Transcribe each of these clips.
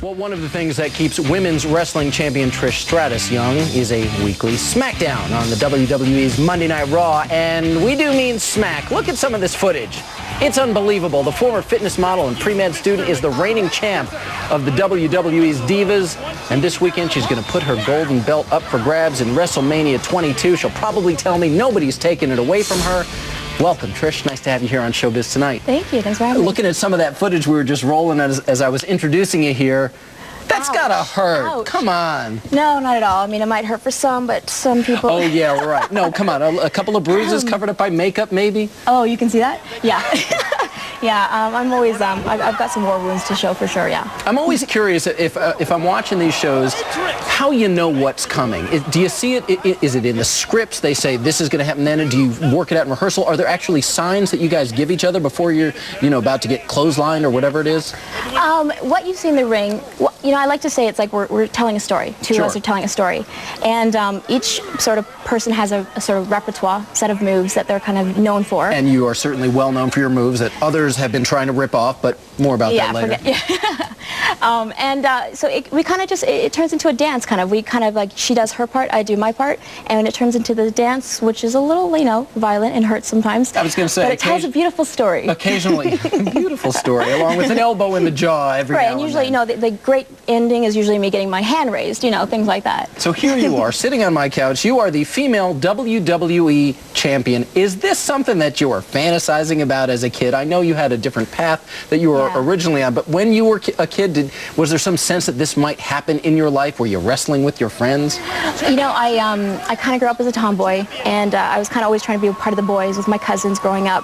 Well, one of the things that keeps women's wrestling champion Trish Stratus young is a weekly SmackDown on the WWE's Monday Night Raw, and we do mean smack. Look at some of this footage. It's unbelievable. The former fitness model and pre-med student is the reigning champ of the WWE's Divas, and this weekend she's going to put her golden belt up for grabs in WrestleMania 22. She'll probably tell me nobody's taking it away from her. Welcome, Trish. Nice to have you here on Showbiz tonight. Thank you. Thanks for having me. Looking at some of that footage we were just rolling as I was introducing you here, that's gotta hurt. Ouch. Come on. No, not at all. I mean, it might hurt for some, but some people... Oh, yeah, right. No, come on. A couple of bruises covered up by makeup, maybe? Oh, you can see that? Yeah. Yeah, I'm always, I've got some war wounds to show for sure, yeah. I'm always curious if I'm watching these shows, how you know what's coming. Do you see it? Is it in the scripts? They say this is going to happen then, and do you work it out in rehearsal? Are there actually signs that you guys give each other before you're, about to get clotheslined or whatever it is? What you see in the ring, I like to say it's like we're telling a story. Two of us are telling a story. And each sort of person has a sort of repertoire, set of moves that they're kind of known for. And you are certainly well known for your moves that others have been trying to rip off, but more about that later. So we kind of just, it turns into a dance kind of. We kind of like, she does her part, I do my part, and it turns into the dance, which is a little, violent and hurts sometimes. I was going to say, but it tells a beautiful story. Occasionally, beautiful story, along with an elbow in the jaw every now and then. Right, and usually, the great ending is usually me getting my hand raised, things like that. So here you are, sitting on my couch. You are the female WWE champion. Is this something that you were fantasizing about as a kid? I know you had a different path that you were originally on, but when you were a kid, was there some sense that this might happen in your life? Were you wrestling with your friends? I kind of grew up as a tomboy, and I was kind of always trying to be a part of the boys with my cousins growing up.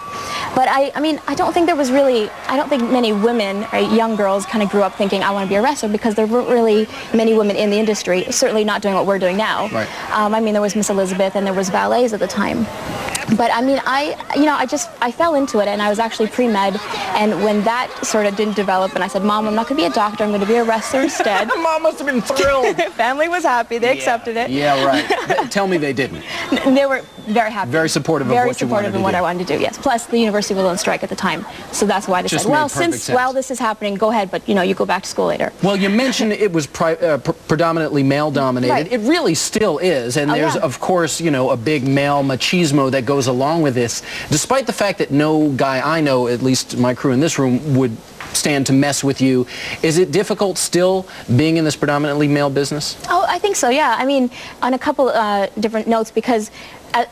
But I don't think many women or young girls kind of grew up thinking, I want to be a wrestler, because there weren't really many women in the industry, certainly not doing what we're doing now. Right. There was Miss Elizabeth and there was ballets at the time. But I fell into it, and I was actually pre-med, and when that sort of didn't develop, and I said, Mom, I'm not going to be a doctor, I'm going to be a wrestler instead. Mom must have been thrilled. Family was happy, they accepted it. Yeah, right. Tell me they didn't. They were very happy. Very supportive of what you wanted to do. Very supportive of what I wanted to do, yes. Plus, the university was on strike at the time, so that's why I decided, well, while this is happening, go ahead, but you go back to school later. Well, you mentioned it was predominantly male-dominated. Right. It really still is, and there's, of course, a big male machismo that goes along with this. Despite the fact that no guy I know, at least my crew in this room, would stand to mess with you, is it difficult still being in this predominantly male business? Oh, I think so, yeah. On a couple different notes, because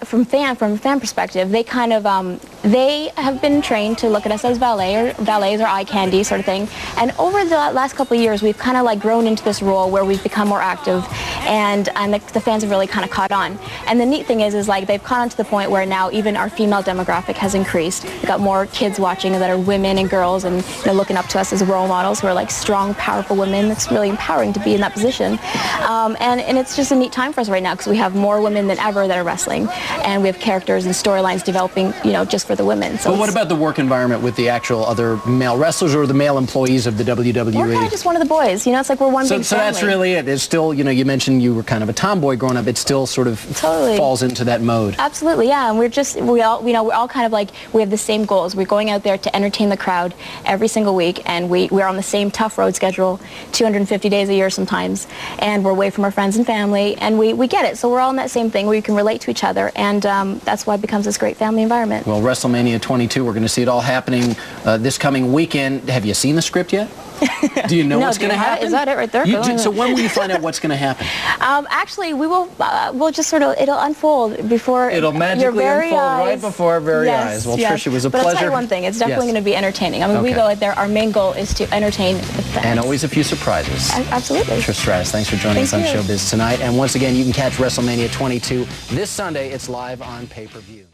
from a fan perspective, they kind of they have been trained to look at us as valets or eye candy sort of thing. And over the last couple of years, we've kind of grown into this role where we've become more active, and the fans have really kind of caught on. And the neat thing is they've caught on to the point where now even our female demographic has increased. We've got more kids watching that are women and girls, and looking up to us as role models who are strong, powerful women. It's really empowering to be in that position. And it's just a neat time for us right now, because we have more women than ever that are wrestling. And we have characters and storylines developing, just for the women. So but what about the work environment with the actual other male wrestlers or the male employees of the WWE? We're kind of just one of the boys. It's like we're one big family. So that's really it. It's still, you mentioned you were kind of a tomboy growing up. It still sort of falls into that mode. Absolutely, yeah. And we're all kind of we have the same goals. We're going out there to entertain the crowd every single week, and we're on the same tough road schedule, 250 days a year sometimes, and we're away from our friends and family, and we get it. So we're all in that same thing where you can relate to each other. And that's why it becomes this great family environment. Well, WrestleMania 22, we're going to see it all happening this coming weekend. Have you seen the script yet? Do you know what's going to happen? Is that it right there? So when will you find out what's going to happen? Actually, we'll just it'll unfold before It'll magically unfold right before our very eyes. Well, Trish, it was a pleasure. But I'll tell you one thing, it's definitely going to be entertaining. We go out there, our main goal is to entertain the fans. And always a few surprises. Absolutely. Trish Stratus, thanks for joining us on Showbiz tonight. And once again, you can catch WrestleMania 22 this Sunday. It's live on pay-per-view.